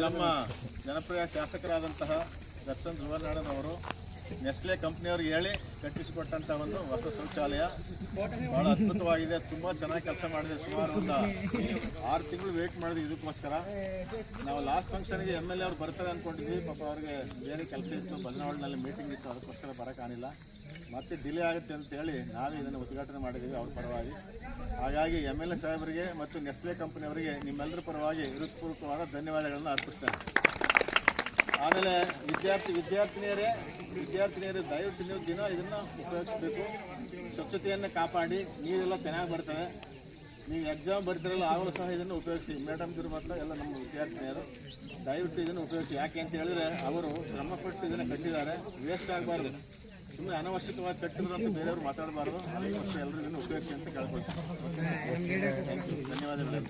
ನಮ್ಮ ಜನಪ್ರಿಯ ಶಾಸಕರಾದಂತಹ ದರ್ಶನ್ ಜುವರ್ನಾಡನವರು ನೆಸ್ಲೆ ಕಂಪ್ನಿಯವ್ರಿಗೆ ಹೇಳಿ ಕಟ್ಟಿಸಿಕೊಟ್ಟಂಥ ಒಂದು ಹೊಸ ಶೌಚಾಲಯ ಭಾಳ ಅದ್ಭುತವಾಗಿದೆ. ತುಂಬ ಚೆನ್ನಾಗಿ ಕೆಲಸ ಮಾಡಿದೆ. ಸುಮಾರು ಒಂದು 6 ತಿಂಗಳು ವೇಟ್ ಮಾಡಿದ್ವಿ ಇದಕ್ಕೋಸ್ಕರ. ನಾವು ಲಾಸ್ಟ್ ಫಂಕ್ಷನ್ಗೆ MLA ಅವ್ರು ಬರ್ತಾರೆ ಅಂದ್ಕೊಂಡಿದ್ವಿ. ಪಾಪ ಅವ್ರಿಗೆ ಬೇರೆ ಕೆಲಸ ಇತ್ತು, ಬದಲಾವಣೆಯಲ್ಲಿ ಮೀಟಿಂಗ್ ಇತ್ತು, ಅದಕ್ಕೋಸ್ಕರ ಬರೋಕ್ಕಾಗಿಲ್ಲ. ಮತ್ತೆ ಡಿಲೇ ಆಗುತ್ತೆ ಅಂತೇಳಿ ನಾವೇ ಇದನ್ನು ಉದ್ಘಾಟನೆ ಮಾಡಿದ್ದೀವಿ ಅವ್ರ ಪರವಾಗಿ. ಹಾಗಾಗಿ MLA ಸಾಹೇಬರಿಗೆ ಮತ್ತು ನೆಸ್ಲೆ ಕಂಪನಿಯವರಿಗೆ ನಿಮ್ಮೆಲ್ಲರ ಪರವಾಗಿ ಹೃತ್ಪೂರ್ವಕವಾದ ಧನ್ಯವಾದಗಳನ್ನು ಅರ್ಪಿಸ್ತೇನೆ. ಆಮೇಲೆ ವಿದ್ಯಾರ್ಥಿನಿಯರೇ ದಯವಿಟ್ಟು ನೀವು ದಿನ ಇದನ್ನು ಉಪಯೋಗಿಸಬೇಕು. ಸ್ವಚ್ಛತೆಯನ್ನು ಕಾಪಾಡಿ, ನೀರೆಲ್ಲ ಚೆನ್ನಾಗಿ ಬರ್ತವೆ. ನೀವು ಎಕ್ಸಾಮ್ ಬರ್ತಿರಲ್ಲ ಆಗಲೂ ಸಹ ಇದನ್ನು ಉಪಯೋಗಿಸಿ. ಮೇಡಮ್ದಿರು ಮತ್ತು ಎಲ್ಲ ನಮ್ಮ ವಿದ್ಯಾರ್ಥಿನಿಯರು ದಯವಿಟ್ಟು ಇದನ್ನು ಉಪಯೋಗಿಸಿ. ಯಾಕೆ ಅಂತ ಹೇಳಿದ್ರೆ ಅವರು ಶ್ರಮಪಟ್ಟು ಇದನ್ನು ಕಟ್ಟಿದ್ದಾರೆ, ವೇಸ್ಟ್ ಆಗಬಾರ್ದು. ಸುಮ್ಮನೆ ಅನವಶ್ಯಕವಾಗಿ ಕಟ್ಟಿದ್ರು ಅಂತ ಬೇರೆಯವರು ಮಾತಾಡಬಾರ್ದು. ಅದಕ್ಕೋಸ್ಕರ ಎಲ್ಲರೂ ಇದನ್ನು ಉಪಯೋಗಿಸಿ ಅಂತ ಕೇಳ್ಕೊಳ್ತೀನಿ. ಧನ್ಯವಾದಗಳು.